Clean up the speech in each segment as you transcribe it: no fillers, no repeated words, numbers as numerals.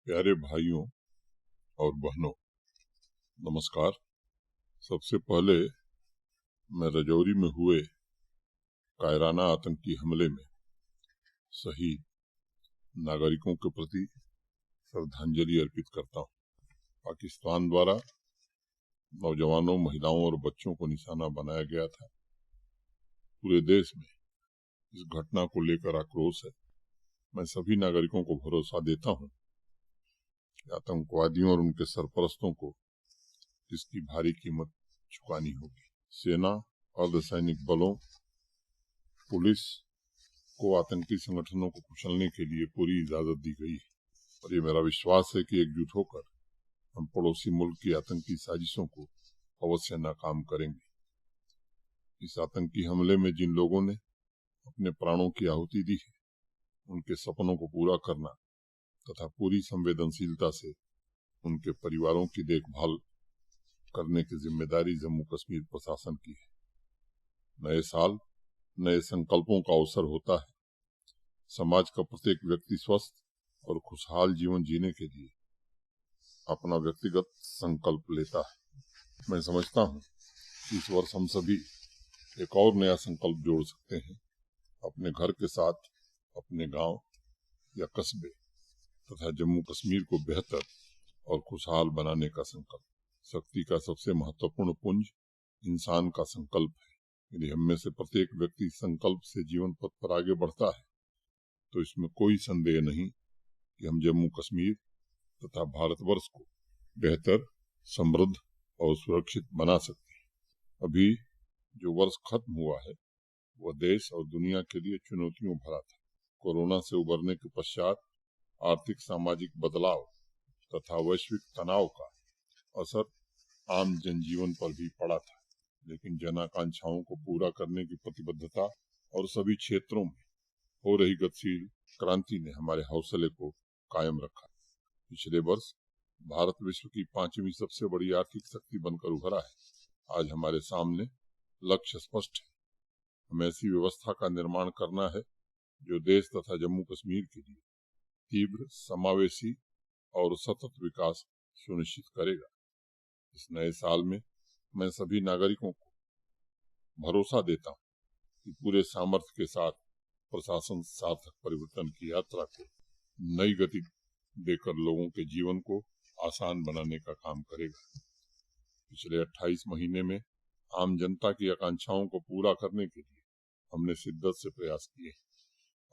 प्यारे भाइयों और बहनों, नमस्कार। सबसे पहले मैं राजौरी में हुए कायराना आतंकी हमले में शहीद नागरिकों के प्रति श्रद्धांजलि अर्पित करता हूँ। पाकिस्तान द्वारा नौजवानों, महिलाओं और बच्चों को निशाना बनाया गया था। पूरे देश में इस घटना को लेकर आक्रोश है। मैं सभी नागरिकों को भरोसा देता हूँ कि आतंकवादियों और उनके सरपरस्तों को इसकी भारी कीमत चुकानी होगी। सेना, अर्धसैनिक बलों, पुलिस को आतंकी संगठनों को कुचलने के लिए पूरी इजाजत दी गई है और ये मेरा विश्वास है कि एकजुट होकर हम पड़ोसी मुल्क की आतंकी साजिशों को अवश्य नाकाम करेंगे। इस आतंकी हमले में जिन लोगों ने अपने प्राणों की आहुति दी है, उनके सपनों को पूरा करना तथा पूरी संवेदनशीलता से उनके परिवारों की देखभाल करने की जिम्मेदारी जम्मू कश्मीर प्रशासन की है। नए साल नए संकल्पों का अवसर होता है। समाज का प्रत्येक व्यक्ति स्वस्थ और खुशहाल जीवन जीने के लिए अपना व्यक्तिगत संकल्प लेता है। मैं समझता हूँ कि इस वर्ष हम सभी एक और नया संकल्प जोड़ सकते हैं। अपने घर के साथ अपने गांव या कस्बे तथा जम्मू कश्मीर को बेहतर और खुशहाल बनाने का संकल्प। शक्ति का सबसे महत्वपूर्ण पुंज इंसान का संकल्प है। यदि हम में से प्रत्येक व्यक्ति संकल्प से जीवन पथ पर आगे बढ़ता है तो इसमें कोई संदेह नहीं कि हम जम्मू कश्मीर तथा भारतवर्ष को बेहतर, समृद्ध और सुरक्षित बना सकते हैं। अभी जो वर्ष खत्म हुआ है वह देश और दुनिया के लिए चुनौतियों भरा था। कोरोना से उबरने के पश्चात आर्थिक सामाजिक बदलाव तथा वैश्विक तनाव का असर आम जनजीवन पर भी पड़ा था, लेकिन जन आकांक्षाओं को पूरा करने की प्रतिबद्धता और सभी क्षेत्रों में हो रही गतिशील क्रांति ने हमारे हौसले को कायम रखा। पिछले वर्ष भारत विश्व की 5वीं सबसे बड़ी आर्थिक शक्ति बनकर उभरा है। आज हमारे सामने लक्ष्य स्पष्ट है। हमें ऐसी व्यवस्था का निर्माण करना है जो देश तथा जम्मू कश्मीर के लिए तीव्र, समावेशी और सतत विकास सुनिश्चित करेगा। इस नए साल में मैं सभी नागरिकों को भरोसा देता हूँ कि पूरे सामर्थ्य के साथ प्रशासन सार्थक परिवर्तन की यात्रा को नई गति देकर लोगों के जीवन को आसान बनाने का काम करेगा। पिछले 28 महीने में आम जनता की आकांक्षाओं को पूरा करने के लिए हमने शिद्दत से प्रयास किए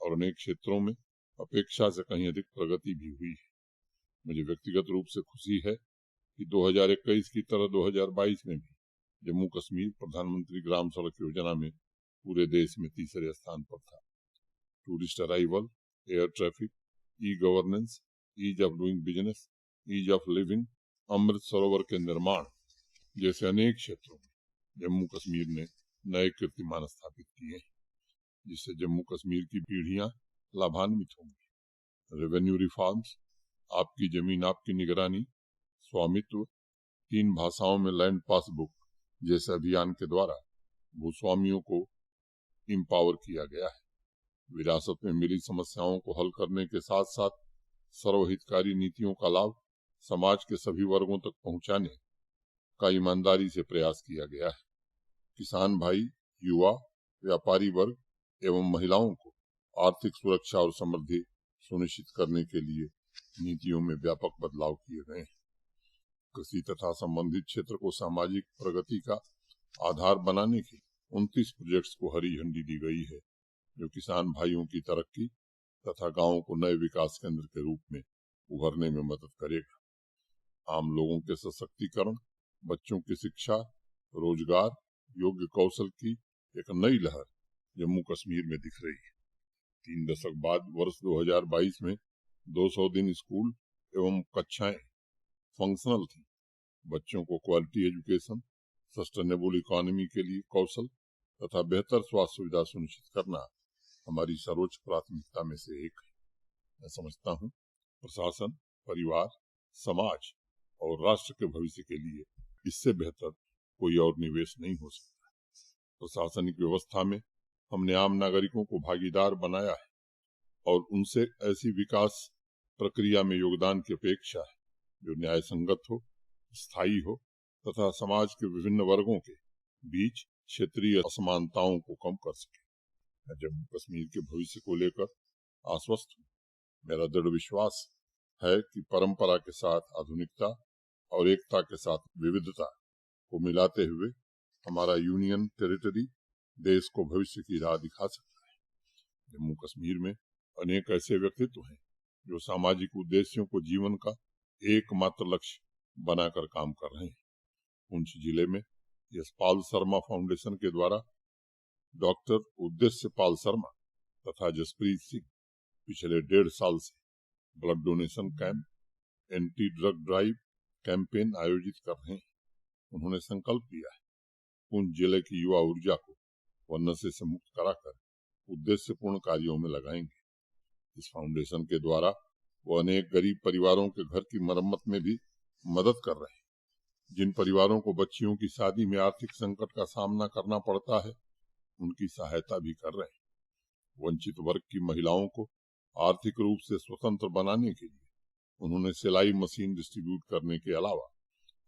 और अनेक क्षेत्रों में अपेक्षा से कहीं अधिक प्रगति भी हुई है। मुझे व्यक्तिगत रूप से खुशी है कि 2021 की तरह 2022 में भी जम्मू कश्मीर प्रधानमंत्री ग्राम सड़क योजना में पूरे देश में तीसरे स्थान पर था। Tourist arrival, air traffic, e governance, ease of doing business, ease of living, Amrit Sarovar के निर्माण जैसे अनेक क्षेत्रों में जम्मू कश्मीर ने नए कीर्तिमान स्थापित किए हैं, जिससे जम्मू कश्मीर की पीढ़ियां लाभान्वित होंगी। रेवेन्यू रिफॉर्म्स, आपकी जमीन आपकी निगरानी, स्वामित्व, 3 भाषाओं में लैंड पासबुक जैसे अभियान के द्वारा भूस्वामियों को एम्पावर किया गया है। विरासत में मिली समस्याओं को हल करने के साथ साथ सर्वहितकारी नीतियों का लाभ समाज के सभी वर्गों तक पहुंचाने का ईमानदारी से प्रयास किया गया है। किसान भाई, युवा, व्यापारी वर्ग एवं महिलाओं को आर्थिक सुरक्षा और समृद्धि सुनिश्चित करने के लिए नीतियों में व्यापक बदलाव किए गए हैं। कृषि तथा संबंधित क्षेत्र को सामाजिक प्रगति का आधार बनाने के 29 प्रोजेक्ट्स को हरी झंडी दी गई है, जो किसान भाइयों की तरक्की तथा गांवों को नए विकास केंद्र के रूप में उभरने में मदद करेगा। आम लोगों के सशक्तिकरण, बच्चों की शिक्षा, रोजगार, योग्य कौशल की एक नई लहर जम्मू कश्मीर में दिख रही है। 3 दशक बाद वर्ष 2022 में 200 दिन स्कूल एवं कक्षाएं फंक्शनल थी। बच्चों को क्वालिटी एजुकेशन, सस्टेनेबल इकोनॉमी के लिए कौशल तथा बेहतर स्वास्थ्य सुविधा सुनिश्चित करना हमारी सर्वोच्च प्राथमिकता में से एक है। मैं समझता हूँ प्रशासन, परिवार, समाज और राष्ट्र के भविष्य के लिए इससे बेहतर कोई और निवेश नहीं हो सकता। प्रशासनिक व्यवस्था में हमने आम नागरिकों को भागीदार बनाया है और उनसे ऐसी विकास प्रक्रिया में योगदान की अपेक्षा है, जो न्याय संगत हो, स्थायी हो तथा समाज के विभिन्न वर्गों के बीच क्षेत्रीय असमानताओं को कम कर सके। मैं जम्मू कश्मीर के भविष्य को लेकर आश्वस्त हूँ। मेरा दृढ़ विश्वास है कि परंपरा के साथ आधुनिकता और एकता के साथ विविधता को मिलाते हुए हमारा यूनियन टेरिटरी देश को भविष्य की राह दिखा सकता है। जम्मू कश्मीर में अनेक ऐसे व्यक्तित्व हैं जो सामाजिक उद्देश्यों को जीवन का एकमात्र लक्ष्य बनाकर काम कर रहे हैं। पुंछ जिले में यशपाल शर्मा फाउंडेशन के द्वारा डॉक्टर उद्देश्य पाल शर्मा तथा जसप्रीत सिंह पिछले 1.5 साल से blood donation camp, anti drug drive campaign आयोजित कर रहे हैं। उन्होंने संकल्प लिया है पुंछ जिले की युवा ऊर्जा को वननशे से मुक्त कराकर उद्देश्यपूर्ण कार्यों में लगाएंगे। इस फाउंडेशन के द्वारा वो अनेक गरीब परिवारों के घर की मरम्मत में भी मदद कर रहे हैं। जिन परिवारों को बच्चियों की शादी में आर्थिक संकट का सामना करना पड़ता है, उनकी सहायता भी कर रहे हैं। वंचित वर्ग की महिलाओं को आर्थिक रूप से स्वतंत्र बनाने के लिए उन्होंने सिलाई मशीन डिस्ट्रीब्यूट करने के अलावा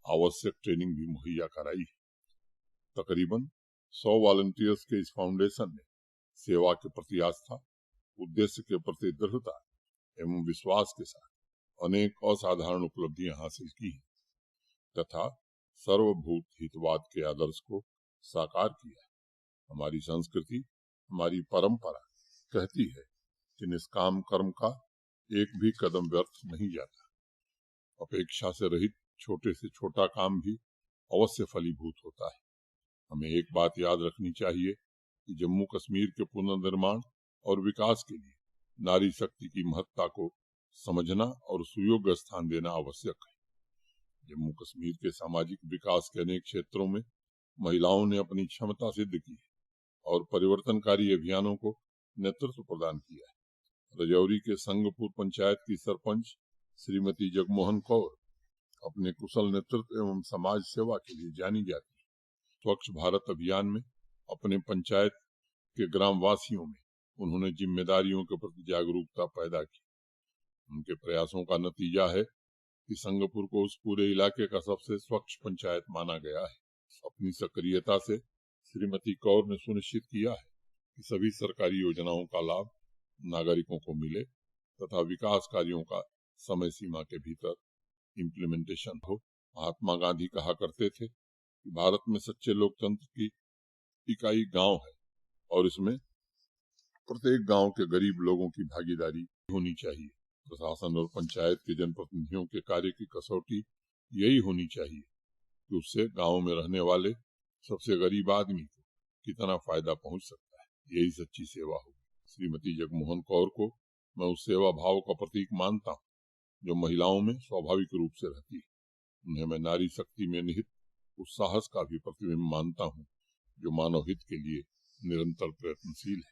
आवश्यक ट्रेनिंग भी मुहैया कराई है। तकरीबन 100 वॉलंटियर्स के इस फाउंडेशन ने सेवा के प्रति आस्था, उद्देश्य के प्रति दृढ़ता एवं विश्वास के साथ अनेक असाधारण उपलब्धियां हासिल की हैं तथा सर्वभूत हितवाद के आदर्श को साकार किया। हमारी संस्कृति, हमारी परंपरा कहती है कि निष्काम कर्म का एक भी कदम व्यर्थ नहीं जाता। अपेक्षा से रहित छोटे से छोटा काम भी अवश्य फलीभूत होता है। हमें एक बात याद रखनी चाहिए कि जम्मू कश्मीर के पुनर्निर्माण और विकास के लिए नारी शक्ति की महत्ता को समझना और सुयोग्य स्थान देना आवश्यक है। जम्मू कश्मीर के सामाजिक विकास के अनेक क्षेत्रों में महिलाओं ने अपनी क्षमता सिद्ध की है और परिवर्तनकारी अभियानों को नेतृत्व प्रदान किया है। रजौरी के संगपुर पंचायत की सरपंच श्रीमती जगमोहन कौर अपने कुशल नेतृत्व एवं समाज सेवा के लिए जानी जाती है। स्वच्छ भारत अभियान में अपने पंचायत के ग्रामवासियों में उन्होंने जिम्मेदारियों के प्रति जागरूकता पैदा की। उनके प्रयासों का नतीजा है कि संगपुर को उस पूरे इलाके का सबसे स्वच्छ पंचायत माना गया है। अपनी सक्रियता से श्रीमती कौर ने सुनिश्चित किया है कि सभी सरकारी योजनाओं का लाभ नागरिकों को मिले तथा विकास कार्यों का समय सीमा के भीतर इम्प्लीमेंटेशन हो। महात्मा गांधी कहा करते थे कि भारत में सच्चे लोकतंत्र की इकाई गांव है और इसमें प्रत्येक गांव के गरीब लोगों की भागीदारी होनी चाहिए। प्रशासन और पंचायत के जनप्रतिनिधियों के कार्य की कसौटी यही होनी चाहिए कि उससे गांव में रहने वाले सबसे गरीब आदमी को कितना फायदा पहुंच सकता है। यही सच्ची सेवा होगी। श्रीमती जगमोहन कौर को मैं उस सेवा भाव का प्रतीक मानता हूँ जो महिलाओं में स्वाभाविक रूप से रहती है। उन्हें मैं नारी शक्ति में निहित उस साहस का भी प्रतिबिंब मानता हूँ जो मानव हित के लिए निरंतर प्रयत्नशील है।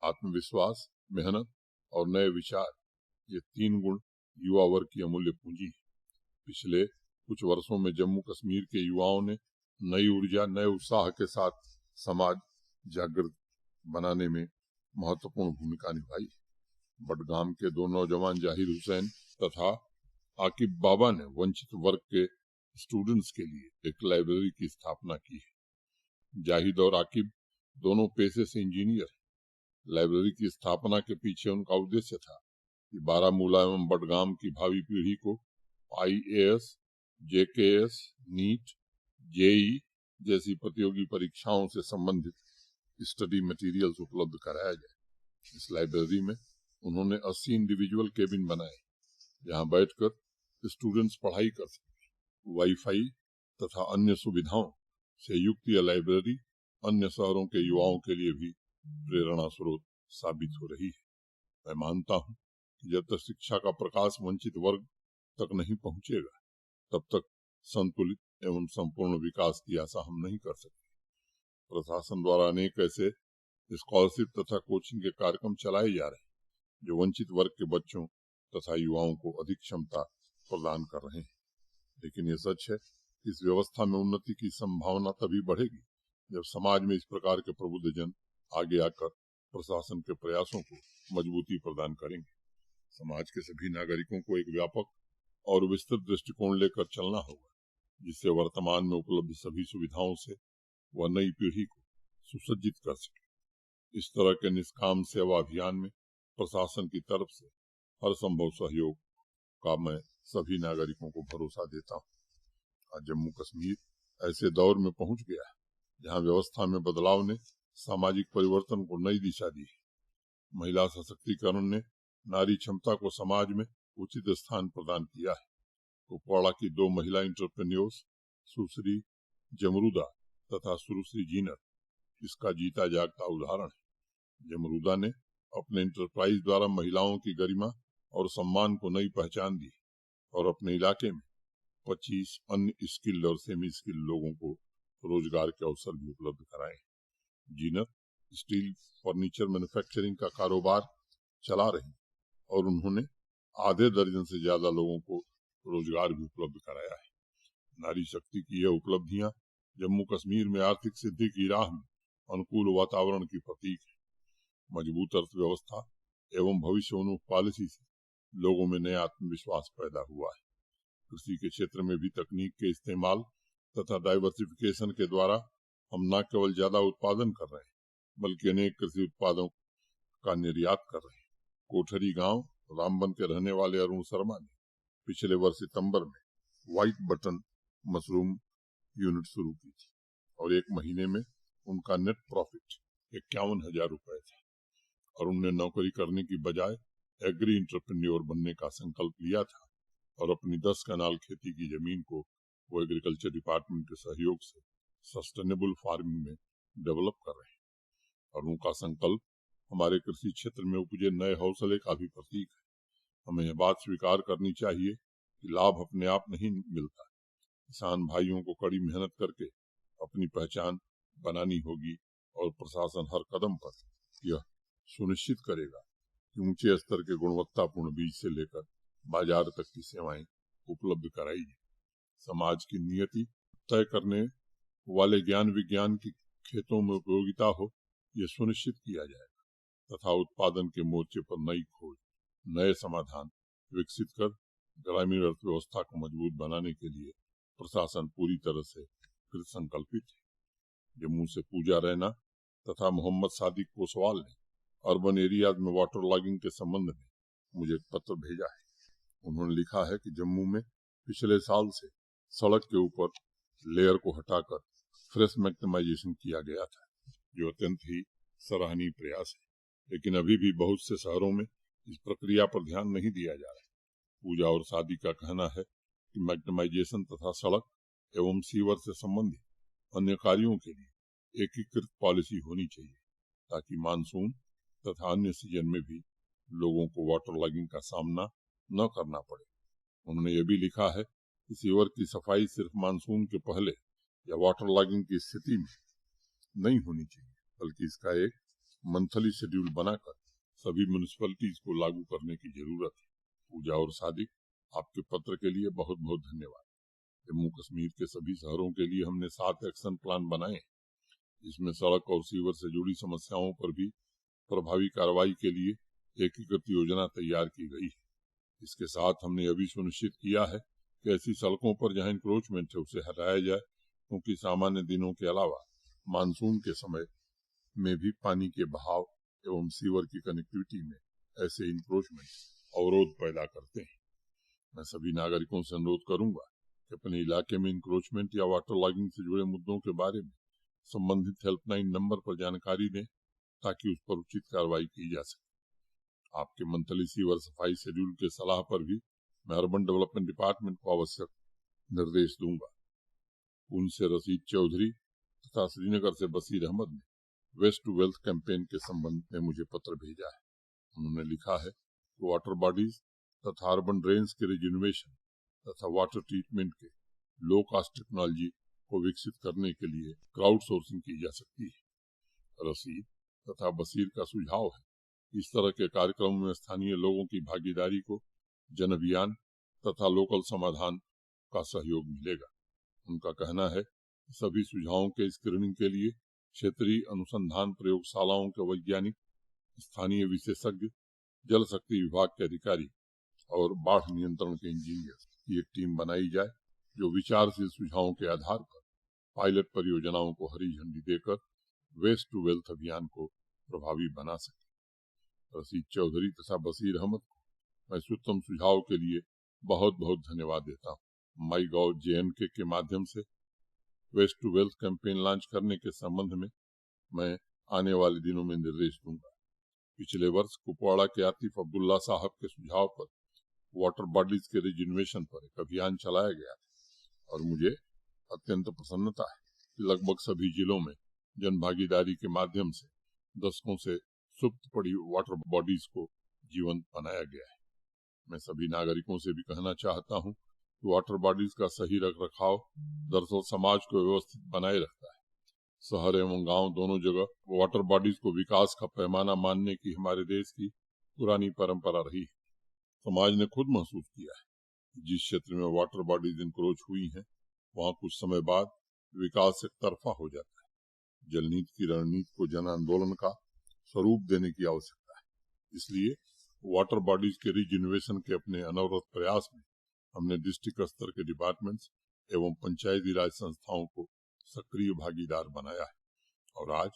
आत्मविश्वास, मेहनत और नए विचार, ये 3 गुण युवा वर्ग की अमूल्य पूंजी है। पिछले कुछ वर्षों में जम्मू कश्मीर के युवाओं ने नई ऊर्जा, नए उत्साह के साथ समाज जागृत बनाने में महत्वपूर्ण भूमिका निभाई। बडगाम के 2 नौजवान जाहिर हुसैन तथा आकिब बाबा ने वंचित वर्ग के स्टूडेंट्स के लिए एक लाइब्रेरी की स्थापना की है। जाहिद और आकिब दोनों पेशे से इंजीनियर हैं। लाइब्रेरी की स्थापना के पीछे उनका उद्देश्य था कि बारामूला एवं बडगाम की भावी पीढ़ी को IAS, JKS, नीट, JEE जैसी प्रतियोगी परीक्षाओं से संबंधित स्टडी मटेरियल्स उपलब्ध कराया जाए। इस लाइब्रेरी में उन्होंने 80 इंडिविजुअल केबिन बनाए जहां बैठकर स्टूडेंट्स पढ़ाई कर सकें। वाईफाई तथा अन्य सुविधाओं से युक्त यह लाइब्रेरी अन्य शहरों के युवाओं के लिए भी प्रेरणा स्रोत साबित हो रही है। मैं मानता हूं कि जब तक शिक्षा का प्रकाश वंचित वर्ग तक नहीं पहुंचेगा तब तक संतुलित एवं संपूर्ण विकास की आशा हम नहीं कर सकते। प्रशासन द्वारा अनेक ऐसे स्कॉलरशिप तथा कोचिंग के कार्यक्रम चलाए जा रहे हैं जो वंचित वर्ग के बच्चों तथा युवाओं को अधिक क्षमता प्रदान कर रहे हैं। लेकिन ये सच है कि इस व्यवस्था में उन्नति की संभावना तभी बढ़ेगी जब समाज में इस प्रकार के प्रबुद्धजन आगे आकर प्रशासन के प्रयासों को मजबूती प्रदान करेंगे। समाज के सभी नागरिकों को एक व्यापक और विस्तृत दृष्टिकोण लेकर चलना होगा, जिससे वर्तमान में उपलब्ध सभी सुविधाओं से वह नई पीढ़ी को सुसज्जित कर सके। इस तरह के निष्काम सेवा अभियान में प्रशासन की तरफ से हर संभव सहयोग का मैं सभी नागरिकों को भरोसा देता हूँ। आज जम्मू कश्मीर ऐसे दौर में पहुंच गया है जहां व्यवस्था में बदलाव ने सामाजिक परिवर्तन को नई दिशा दी है। महिला सशक्तिकरण ने नारी क्षमता को समाज में उचित स्थान प्रदान किया है। कुपवाड़ा की 2 महिला इंटरप्रेन्योर्स सुश्री जमरूदा तथा सुश्री जीनत इसका जीता जागता उदाहरण है। जमरूदा ने अपने इंटरप्राइज द्वारा महिलाओं की गरिमा और सम्मान को नई पहचान दी और अपने इलाके में 25 अन्य स्किल्ड और सेमी स्किल्ड लोगों को रोजगार के अवसर भी उपलब्ध कराए। जीनत स्टील फर्नीचर मैन्युफैक्चरिंग का कारोबार चला रही और उन्होंने आधे दर्जन से ज्यादा लोगों को रोजगार भी उपलब्ध कराया है। नारी शक्ति की यह उपलब्धियां जम्मू कश्मीर में आर्थिक सिद्धि की राह में अनुकूल वातावरण की प्रतीक है। मजबूत अर्थव्यवस्था एवं भविष्योन्मुख पॉलिसी से लोगों में नया आत्मविश्वास पैदा हुआ है। कृषि के क्षेत्र में भी तकनीक के इस्तेमाल तथा डाइवर्सिफिकेशन के द्वारा हम न केवल ज्यादा उत्पादन कर रहे हैं बल्कि अनेक कृषि उत्पादों का निर्यात कर रहे हैं। कोठरी गांव रामबन के रहने वाले अरुण शर्मा ने पिछले वर्ष सितंबर में व्हाइट बटन मशरूम यूनिट शुरू की थी और 1 महीने में उनका नेट प्रॉफिट 51,000 रुपए था। अरुण ने नौकरी करने की बजाय एग्री इंटरप्रेन्योर बनने का संकल्प लिया था और अपनी 10 कनाल खेती की जमीन को वो एग्रीकल्चर डिपार्टमेंट के सहयोग से सस्टेनेबल फार्मिंग में डेवलप कर रहे हैं। अरुण का संकल्प हमारे कृषि क्षेत्र में उपजे नए हौसले का भी प्रतीक है। हमें यह बात स्वीकार करनी चाहिए कि लाभ अपने आप नहीं मिलता। किसान भाइयों को कड़ी मेहनत करके अपनी पहचान बनानी होगी और प्रशासन हर कदम पर यह सुनिश्चित करेगा कि ऊंचे स्तर के गुणवत्तापूर्ण बीज से लेकर बाजार तक की सेवाएं उपलब्ध कराई जाए। समाज की नियति तय करने वाले ज्ञान विज्ञान की खेतों में उपयोगिता हो, यह सुनिश्चित किया जाएगा तथा उत्पादन के मोर्चे पर नई खोज, नए समाधान विकसित कर ग्रामीण अर्थव्यवस्था को मजबूत बनाने के लिए प्रशासन पूरी तरह से कृत संकल्पित है। जम्मू से पूजा रैना तथा मोहम्मद सादिक कोसवाल ने अर्बन एरियाज में वाटर लॉगिंग के संबंध में मुझे एक पत्र भेजा है। उन्होंने लिखा है कि जम्मू में पिछले साल से सड़क के ऊपर लेयर को हटाकर फ्रेश मैग्नेमाइजेशन किया गया था, जो अत्यंत ही सराहनीय प्रयास है, लेकिन अभी भी बहुत से शहरों में इस प्रक्रिया पर ध्यान नहीं दिया जा रहा है। पूजा और शादी का कहना है कि मैग्नेमाइजेशन तथा सड़क एवं सीवर से संबंधित अन्य कार्यों के लिए एकीकृत पॉलिसी होनी चाहिए ताकि मानसून तथा अन्य सीजन में भी लोगों को वाटर लॉगिंग का सामना न करना पड़े। उन्होंने ये भी लिखा है कि सीवर की सफाई सिर्फ मानसून के पहले या वाटर लॉगिंग की स्थिति में नहीं होनी चाहिए, बल्कि इसका एक मंथली शेड्यूल बनाकर सभी म्यूनिसिपैलिटीज को लागू करने की जरूरत है। पूजा और सादिक, आपके पत्र के लिए बहुत बहुत धन्यवाद। जम्मू कश्मीर के सभी शहरों के लिए हमने 7 एक्शन प्लान बनाए, जिसमें सड़क और सीवर से जुड़ी समस्याओं पर भी प्रभावी कार्रवाई के लिए एकीकृत योजना तैयार की गई है। इसके साथ हमने यह भी सुनिश्चित किया है कि ऐसी सड़कों पर जहां इंक्रोचमेंट है उसे हटाया जाए, क्योंकि सामान्य दिनों के अलावा मानसून के समय में भी पानी के बहाव एवं सीवर की कनेक्टिविटी में ऐसे इंक्रोचमेंट अवरोध पैदा करते हैं। मैं सभी नागरिकों से अनुरोध करूंगा कि अपने इलाके में इंक्रोचमेंट या वाटर लॉगिंग से जुड़े मुद्दों के बारे में संबंधित हेल्पलाइन नंबर पर जानकारी दें ताकि उस पर उचित कार्रवाई की जा सके। आपके मंथली सीवर सफाई शेड्यूल के सलाह पर भी मैं अर्बन डेवलपमेंट डिपार्टमेंट को आवश्यक निर्देश दूंगा। उनसे रशीद चौधरी तथा श्रीनगर से बशीर अहमद ने वेस्ट टू वेल्थ कैंपेन के संबंध में मुझे पत्र भेजा है। उन्होंने लिखा है कि वाटर बॉडीज तथा अर्बन ड्रेन्स के रिजनरेशन तथा वाटर ट्रीटमेंट के लो कास्ट टेक्नोलॉजी को विकसित करने के लिए क्राउड सोर्सिंग की जा सकती है। रशीद तथा बशीर का सुझाव है इस तरह के कार्यक्रमों में स्थानीय लोगों की भागीदारी को जन अभियान तथा लोकल समाधान का सहयोग मिलेगा। उनका कहना है कि सभी सुझावों के स्क्रीनिंग के लिए क्षेत्रीय अनुसंधान प्रयोगशालाओं के वैज्ञानिक, स्थानीय विशेषज्ञ जल शक्ति विभाग के अधिकारी और बाढ़ नियंत्रण के इंजीनियर की एक टीम बनाई जाए जो विचारशील सुझावों के आधार पर पायलट परियोजनाओं को हरी झंडी देकर वेस्ट टू वेल्थ अभियान को प्रभावी बना सके। रशीद चौधरी तथा बशीर अहमद को मैं इस उत्तम सुझाव के लिए बहुत बहुत धन्यवाद देता हूँ। MyGov.JNK के माध्यम से waste to wealth campaign launch करने के संबंध में मैं आने वाले दिनों में निर्देश दूंगा। पिछले वर्ष कुपवाड़ा के आतिफ अब्दुल्ला साहब के सुझाव पर वाटर बॉडीज के रिजर्वेशन पर एक अभियान चलाया गया और मुझे अत्यंत प्रसन्नता है कि लगभग सभी जिलों में जन भागीदारी के माध्यम से दशकों से सुप्त पड़ी वाटर बॉडीज को जीवंत बनाया गया है। मैं सभी नागरिकों से भी कहना चाहता हूं कि वाटर बॉडीज का सही रख रखाव दरअसल समाज को व्यवस्थित बनाए रखता है। शहर एवं गांव दोनों जगह वाटर बॉडीज को विकास का पैमाना मानने की हमारे देश की पुरानी परंपरा रही है। समाज ने खुद महसूस किया है कि जिस क्षेत्र में वाटर बॉडीज इंक्रोच हुई हैं वहां कुछ समय बाद विकास एक तरफा हो जाता है। जल नीति की रणनीति को जन आंदोलन का स्वरूप देने की आवश्यकता है। इसलिए वाटर बॉडीज के रिजर्वेशन के अपने अनवरत प्रयास में हमने डिस्ट्रिक्ट स्तर के डिपार्टमेंट्स एवं पंचायती राज संस्थाओं को सक्रिय भागीदार बनाया है और आज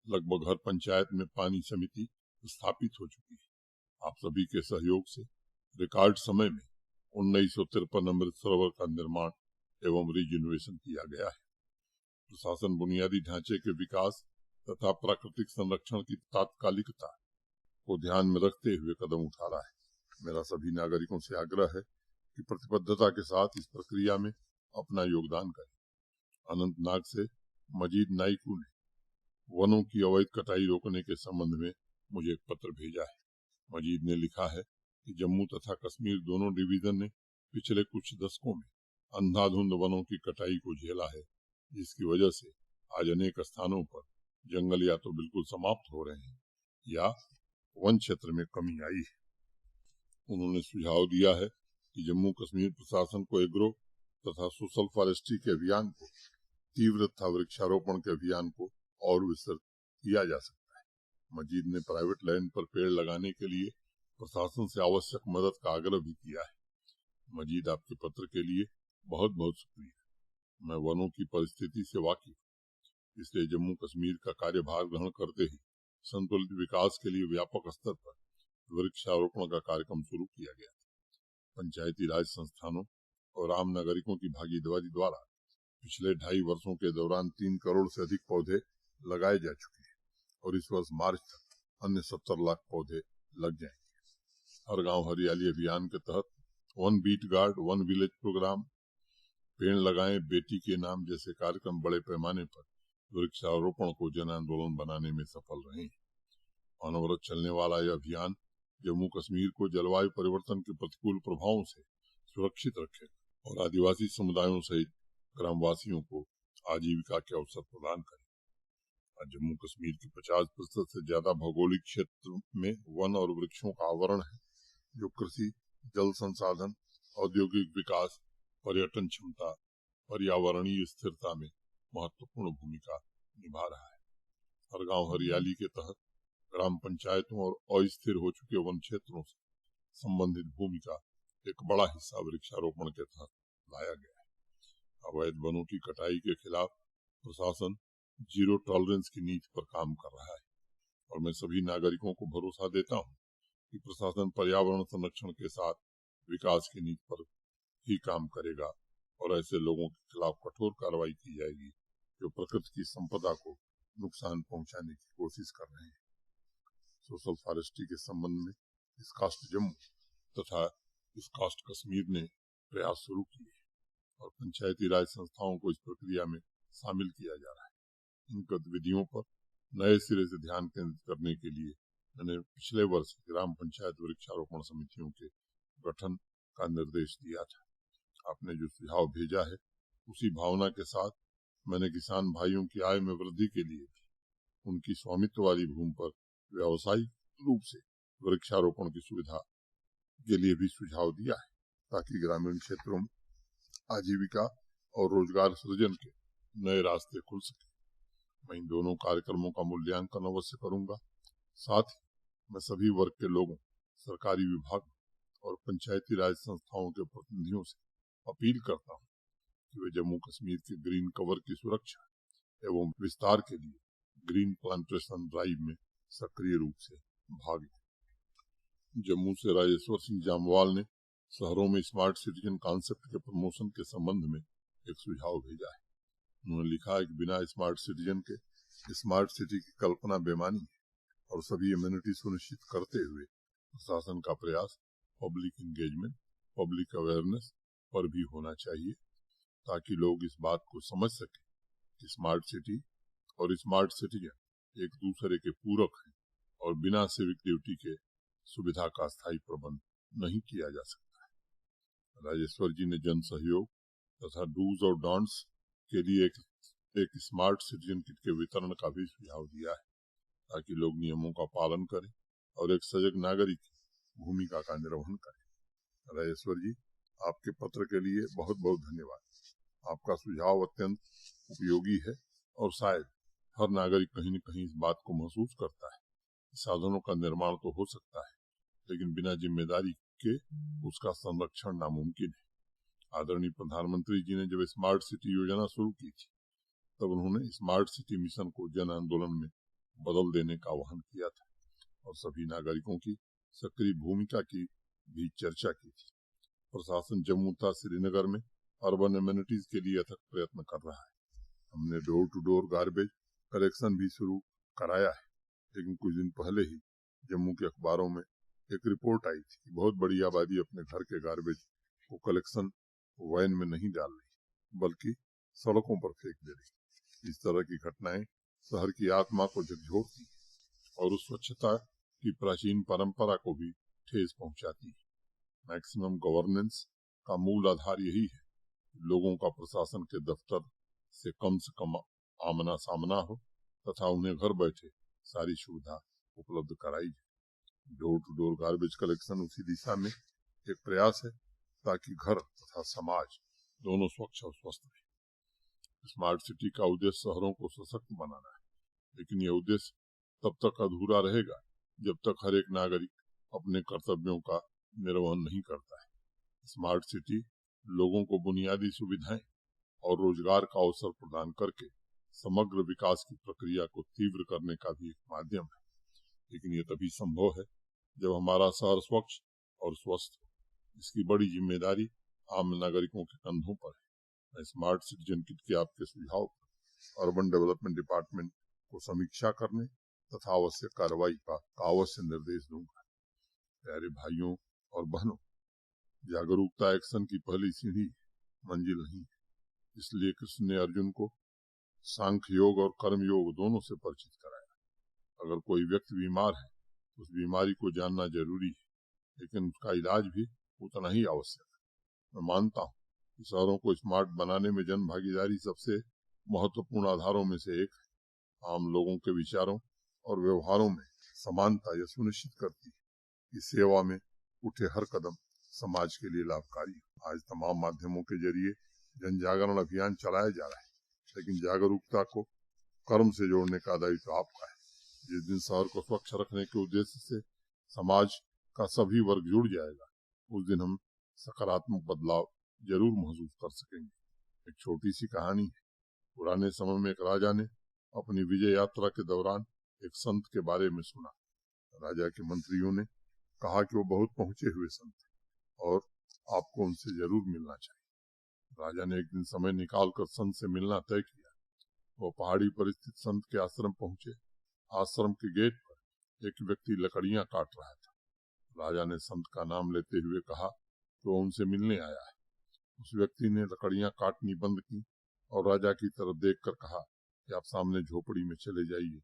लगभग हर पंचायत में पानी समिति स्थापित हो चुकी है। आप सभी के सहयोग से रिकॉर्ड समय में 1953 अमृत सरोवर का निर्माण एवं रिजर्वेशन किया गया है। प्रशासन बुनियादी ढांचे के विकास तथा प्राकृतिक संरक्षण की तात्कालिकता को ध्यान में रखते हुए कदम उठा रहा है। मेरा सभी नागरिकों से आग्रह है कि प्रतिबद्धता के साथ इस प्रक्रिया में अपना योगदान करें। अनंतनाग से मजीद नाइकू ने वनों की अवैध कटाई रोकने के संबंध में मुझे एक पत्र भेजा है। मजीद ने लिखा है कि जम्मू तथा कश्मीर दोनों डिवीजन ने पिछले कुछ दशकों में अंधाधुंध वनों की कटाई को झेला है, जिसकी वजह से आज अनेक स्थानों पर जंगल या तो बिल्कुल समाप्त हो रहे हैं या वन क्षेत्र में कमी आई है। उन्होंने सुझाव दिया है कि जम्मू कश्मीर प्रशासन को एग्रो तथा सोशल फॉरेस्ट्री के अभियान को तीव्र तथा वृक्षारोपण के अभियान को और विस्तृत किया जा सकता है। मजीद ने प्राइवेट लैंड पर पेड़ लगाने के लिए प्रशासन से आवश्यक मदद का आग्रह भी किया है। मजीद, आपके पत्र के लिए बहुत बहुत शुक्रिया। मैं वनों की परिस्थिति से वाकिफ, इसलिए जम्मू कश्मीर का कार्यभार ग्रहण करते ही संतुलित विकास के लिए व्यापक स्तर पर वृक्षारोपण का कार्यक्रम शुरू किया गया। पंचायती राज संस्थानों और आम नागरिकों की भागीदारी द्वारा पिछले 2.5 वर्षों के दौरान 3 करोड़ से अधिक पौधे लगाए जा चुके हैं और इस वर्ष मार्च तक अन्य 70 लाख पौधे लग जाएंगे। हर गांव हरियाली अभियान के तहत one beat guard, one village programme, पेड़ लगाएं बेटी के नाम जैसे कार्यक्रम बड़े पैमाने पर वृक्षारोपण को जन आंदोलन बनाने में सफल रहे हैं। अनवरत चलने वाला यह अभियान जम्मू कश्मीर को जलवायु परिवर्तन के प्रतिकूल प्रभावों से सुरक्षित रखे और आदिवासी समुदायों सहित ग्रामवासियों को आजीविका के अवसर प्रदान करे। आज जम्मू कश्मीर के 50% से ज्यादा भौगोलिक क्षेत्र में वन और वृक्षों का आवरण है, जो कृषि, जल संसाधन, औद्योगिक विकास, पर्यटन क्षमता, पर्यावरणीय स्थिरता में महत्वपूर्ण भूमिका निभा रहा है। हर गांव हरियाली के तहत ग्राम पंचायतों और अस्थिर हो चुके वन क्षेत्रों से संबंधित भूमि का एक बड़ा हिस्सा वृक्षारोपण के तहत लाया गया है। अवैध वनों की कटाई के खिलाफ प्रशासन जीरो टॉलरेंस की नीति पर काम कर रहा है और मैं सभी नागरिकों को भरोसा देता हूं कि प्रशासन पर्यावरण संरक्षण के साथ विकास की नीति पर ही काम करेगा और ऐसे लोगों के खिलाफ कठोर कार्रवाई की जाएगी जो प्रकृति की संपदा को नुकसान पहुंचाने की कोशिश कर रहे हैं। सोशल फॉरेस्ट्री के संबंध में स्कास्ट जम्मू तथा स्कास्ट कश्मीर ने प्रयास शुरू किए और पंचायती राज संस्थाओं को इस प्रक्रिया में शामिल किया जा रहा है। इन गतिविधियों पर नए सिरे से ध्यान केंद्रित करने के लिए मैंने पिछले वर्ष ग्राम पंचायत वृक्षारोपण समितियों के गठन का निर्देश दिया था। आपने जो सुझाव भेजा है उसी भावना के साथ मैंने किसान भाइयों की आय में वृद्धि के लिए भी उनकी स्वामित्व वाली भूमि पर व्यावसायिक रूप से वृक्षारोपण की सुविधा के लिए भी सुझाव दिया है, ताकि ग्रामीण क्षेत्रों में आजीविका और रोजगार सृजन के नए रास्ते खुल सके। मैं इन दोनों कार्यक्रमों का मूल्यांकन अवश्य करूंगा। साथ ही मैं सभी वर्ग के लोगों, सरकारी विभाग और पंचायती राज संस्थाओं के प्रतिनिधियों से अपील करता हूँ कि वे जम्मू कश्मीर के ग्रीन कवर की सुरक्षा एवं विस्तार के लिए ग्रीन प्लांटेशन ड्राइव में सक्रिय रूप से भाग लें। जम्मू से राजेश्वर सिंह जामवाल ने शहरों में स्मार्ट सिटीजन कॉन्सेप्ट के प्रमोशन के संबंध में एक सुझाव भेजा है। उन्होंने लिखा है कि बिना स्मार्ट सिटीजन के स्मार्ट सिटी की कल्पना बेमानी है और सभी इम्यूनिटी सुनिश्चित करते हुए प्रशासन का प्रयास पब्लिक इंगेजमेंट, पब्लिक अवेयरनेस पर भी होना चाहिए ताकि लोग इस बात को समझ सकें कि स्मार्ट सिटी और स्मार्ट सिटीजन एक दूसरे के पूरक हैं और बिना सिविक ड्यूटी के सुविधा का स्थायी प्रबंध नहीं किया जा सकता है। राजेश्वर जी ने जन सहयोग तथा डूज और डोंट्स के लिए एक स्मार्ट सिटीजन किट के वितरण का भी सुझाव दिया है ताकि लोग नियमों का पालन करें और एक सजग नागरिक की भूमिका का निर्वहन करें। राजेश्वर जी, आपके पत्र के लिए बहुत बहुत धन्यवाद। आपका सुझाव अत्यंत उपयोगी है और शायद हर नागरिक कहीं न कहीं इस बात को महसूस करता है। साधनों का निर्माण तो हो सकता है लेकिन बिना जिम्मेदारी के उसका संरक्षण नामुमकिन है। आदरणीय प्रधानमंत्री जी ने जब स्मार्ट सिटी योजना शुरू की थी तब उन्होंने स्मार्ट सिटी मिशन को जन आंदोलन में बदल देने का आह्वान किया था और सभी नागरिकों की सक्रिय भूमिका की भी चर्चा की थी। प्रशासन जम्मू तथा श्रीनगर में अर्बन एमिनिटीज के लिए अथक प्रयत्न कर रहा है। हमने door to door garbage collection भी शुरू कराया है, लेकिन कुछ दिन पहले ही जम्मू के अखबारों में एक रिपोर्ट आई थी कि बहुत बड़ी आबादी अपने घर के गार्बेज को कलेक्शन वैन में नहीं डाल रही बल्कि सड़कों पर फेंक दे रही। इस तरह की घटनाएं शहर की आत्मा को झकझोरती और उस स्वच्छता की प्राचीन परंपरा को भी ठेस पहुंचाती है। मैक्सिमम गवर्नेंस का मूल आधार यही है, लोगों का प्रशासन के दफ्तर से कम आमना सामना हो तथा उन्हें घर बैठे सारी सुविधा उपलब्ध कराई जाए। Door to door garbage collection उसी दिशा में एक प्रयास है ताकि घर तथा समाज दोनों स्वच्छ और स्वस्थ रहे। स्मार्ट सिटी का उद्देश्य शहरों को सशक्त बनाना है, लेकिन यह उद्देश्य तब तक अधूरा रहेगा जब तक हर एक नागरिक अपने कर्तव्यों का निर्वहन नहीं करता है। स्मार्ट सिटी लोगों को बुनियादी सुविधाएं और रोजगार का अवसर प्रदान करके समग्र विकास की प्रक्रिया को तीव्र करने का भी एक माध्यम है, लेकिन ये तभी संभव है जब हमारा शहर स्वच्छ और स्वस्थ हो। इसकी बड़ी जिम्मेदारी आम नागरिकों के कंधों पर है। मैं स्मार्ट सिटीजन किट के आपके सुझाव पर अर्बन डेवलपमेंट डिपार्टमेंट को समीक्षा करने तथा आवश्यक कार्रवाई का अवश्य निर्देश दूंगा। प्यारे भाइयों और बहनों, जागरूकता एक्शन की पहली सीढ़ी मंजिल नहीं है, इसलिए कृष्ण ने अर्जुन को सांख्य योग और कर्म योग दोनों से परिचित कराया। अगर कोई व्यक्ति बीमार है तो उस बीमारी को जानना जरूरी है, लेकिन उसका इलाज भी उतना ही आवश्यक है। मैं मानता हूँ कि शहरों को स्मार्ट बनाने में जन भागीदारी सबसे महत्वपूर्ण आधारों में से एक है। आम लोगों के विचारों और व्यवहारों में समानता यह सुनिश्चित करती है कि सेवा में उठे हर कदम समाज के लिए लाभकारी हो। आज तमाम माध्यमों के जरिए जन जागरण अभियान चलाया जा रहा है, लेकिन जागरूकता को कर्म से जोड़ने का दायित्व आपका है। जिस दिन शहर को स्वच्छ रखने के उद्देश्य से समाज का सभी वर्ग जुड़ जाएगा, उस दिन हम सकारात्मक बदलाव जरूर महसूस कर सकेंगे। एक छोटी सी कहानी है। पुराने समय में एक राजा ने अपनी विजय यात्रा के दौरान एक संत के बारे में सुना। राजा के मंत्रियों ने कहा कि वो बहुत पहुंचे हुए संत और आपको उनसे जरूर मिलना चाहिए। राजा ने एक दिन समय निकालकर संत से मिलना तय किया। वो पहाड़ी पर स्थित संत के आश्रम पहुंचे। आश्रम के गेट पर एक व्यक्ति लकड़ियां काट रहा था। राजा ने संत का नाम लेते हुए कहा कि वो उनसे मिलने आया है। उस व्यक्ति ने लकड़ियां काटनी बंद की और राजा की तरफ देखकर कहा कि आप सामने झोपड़ी में चले जाइए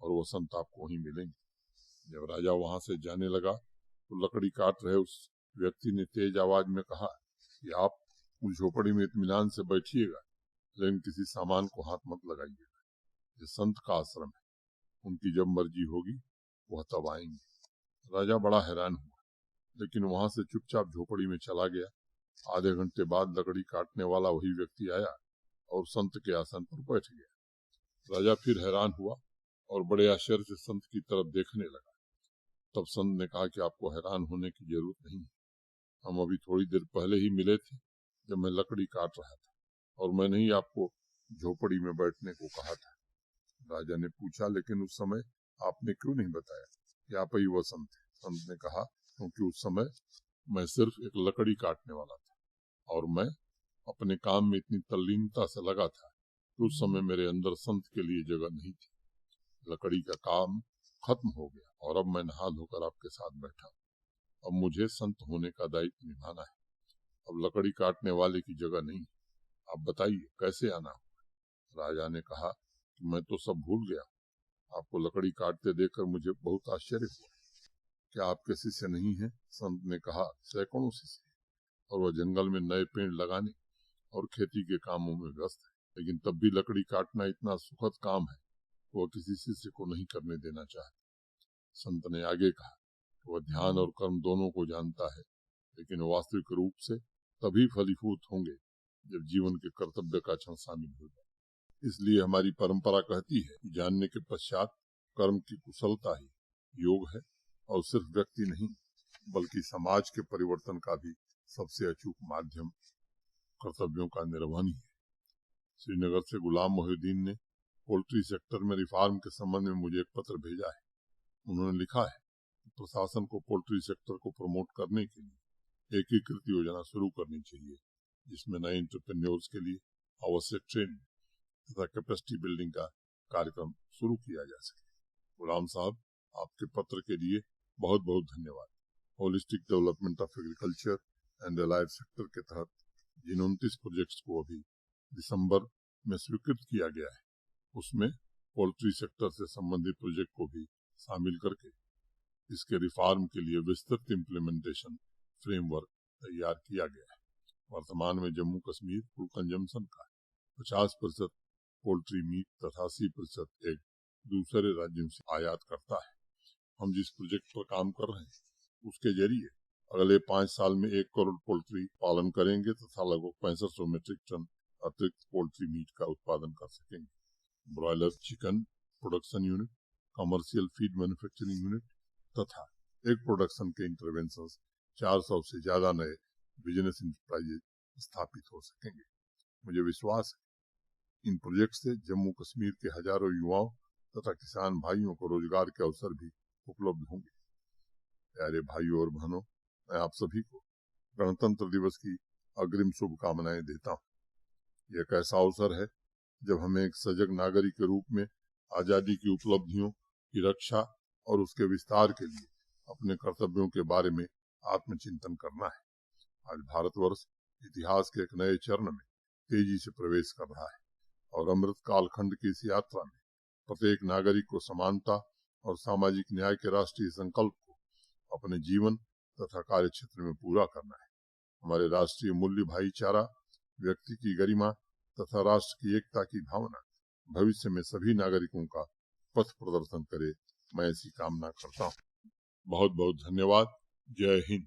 और वो संत आपको वहीं मिलेंगे। जब राजा वहां से जाने लगा तो लकड़ी काट रहे उस व्यक्ति ने तेज आवाज में कहा कि आप उस झोपड़ी में इत्मीनान से बैठिएगा, लेकिन किसी सामान को हाथ मत लगाइएगा। ये संत का आश्रम है, उनकी जब मर्जी होगी वह तब आएंगे। राजा बड़ा हैरान हुआ, लेकिन वहां से चुपचाप झोपड़ी में चला गया। आधे घंटे बाद लकड़ी काटने वाला वही व्यक्ति आया और संत के आसन पर बैठ गया। राजा फिर हैरान हुआ और बड़े आश्चर्य से संत की तरफ देखने लगा। तब संत ने कहा कि आपको हैरान होने की जरूरत नहीं है, हम अभी थोड़ी देर पहले ही मिले थे जब मैं लकड़ी काट रहा था, और मैंने ही आपको झोपड़ी में बैठने को कहा था। राजा ने पूछा, लेकिन उस समय आपने क्यों नहीं बताया कि आप ही वह संत थे? संत ने कहा, क्योंकि उस समय मैं सिर्फ एक लकड़ी काटने वाला था, और मैं अपने काम में इतनी तल्लीनता से लगा था कि उस समय मेरे अंदर संत के लिए जगह नहीं थी। लकड़ी का काम खत्म हो गया और अब मैं नहा धोकर आपके साथ बैठा। अब मुझे संत होने का दायित्व निभाना है। अब लकड़ी काटने वाले की जगह नहीं। आप बताइए कैसे आना होगा? राजा ने कहा कि मैं तो सब भूल गया। आपको लकड़ी काटते देखकर मुझे बहुत आश्चर्य हुआ। क्या आपके शिष्य नहीं है? संत ने कहा, सैकड़ों शिष्य, और वह जंगल में नए पेड़ लगाने और खेती के कामों में व्यस्त है, लेकिन तब भी लकड़ी काटना इतना सुखद काम है कि वह किसी शिष्य को नहीं करने देना चाहता। संत ने आगे कहा, वह ध्यान और कर्म दोनों को जानता है, लेकिन वास्तविक रूप से तभी फलीभूत होंगे जब जीवन के कर्तव्य का क्षण शामिल हो जाए। इसलिए हमारी परंपरा कहती है कि जानने के पश्चात कर्म की कुशलता ही योग है, और सिर्फ व्यक्ति नहीं बल्कि समाज के परिवर्तन का भी सबसे अचूक माध्यम कर्तव्यों का निर्वहन ही है। श्रीनगर से गुलाम मोहिउद्दीन ने पोल्ट्री सेक्टर में रिफॉर्म के संबंध में मुझे एक पत्र भेजा है। उन्होंने लिखा है कि प्रशासन को पोल्ट्री सेक्टर को प्रमोट करने के लिए एकीकृत योजना शुरू करनी चाहिए, जिसमें नए एंटरप्रेन्योर्स के लिए आवश्यक ट्रेनिंग तथा कैपेसिटी बिल्डिंग का कार्यक्रम शुरू किया जा सके। गुलाम साहब, आपके पत्र के लिए बहुत बहुत धन्यवाद। Holistic development of agriculture and allied sector के तहत जिन 29 प्रोजेक्ट्स को अभी दिसंबर में स्वीकृत किया गया है, उसमें पोल्ट्री सेक्टर से संबंधित प्रोजेक्ट को भी शामिल करके इसके रिफॉर्म के लिए विस्तृत इम्प्लीमेंटेशन फ्रेमवर्क तैयार किया गया है। वर्तमान में जम्मू कश्मीर फूड कंजम्पशन का 50% पोल्ट्री मीट तथा 80% एग दूसरे राज्यों से आयात करता है। हम जिस प्रोजेक्ट पर काम कर रहे हैं उसके जरिए अगले 5 साल में 1 करोड़ पोल्ट्री पालन करेंगे तथा लगभग 6500 मीट्रिक टन अतिरिक्त पोल्ट्री मीट का उत्पादन कर सकेंगे। Broiler chicken production unit, commercial feed manufacturing unit तथा एग प्रोडक्शन के इंटरवेंशन 400 से ज्यादा नए बिजनेस इंटरप्राइजेज स्थापित हो सकेंगे। मुझे विश्वास है इन प्रोजेक्ट से जम्मू कश्मीर के हजारों युवाओं तथा किसान भाइयों को रोजगार के अवसर भी उपलब्ध होंगे। प्यारे भाइयों और बहनों, मैं आप सभी को गणतंत्र दिवस की अग्रिम शुभकामनाएं देता हूँ। यह एक ऐसा अवसर है जब हमें एक सजग नागरिक के रूप में आजादी की उपलब्धियों की रक्षा और उसके विस्तार के लिए अपने कर्तव्यों के बारे में आत्मचिंतन करना है। आज भारतवर्ष इतिहास के एक नए चरण में तेजी से प्रवेश कर रहा है और अमृत कालखंड की इस यात्रा में प्रत्येक नागरिक को समानता और सामाजिक न्याय के राष्ट्रीय संकल्प को अपने जीवन तथा कार्य क्षेत्र में पूरा करना है। हमारे राष्ट्रीय मूल्य भाईचारा, व्यक्ति की गरिमा तथा राष्ट्र की एकता की भावना भविष्य में सभी नागरिकों का पथ प्रदर्शन करे, मैं ऐसी कामना करता हूँ। बहुत बहुत धन्यवाद। जय हिंद।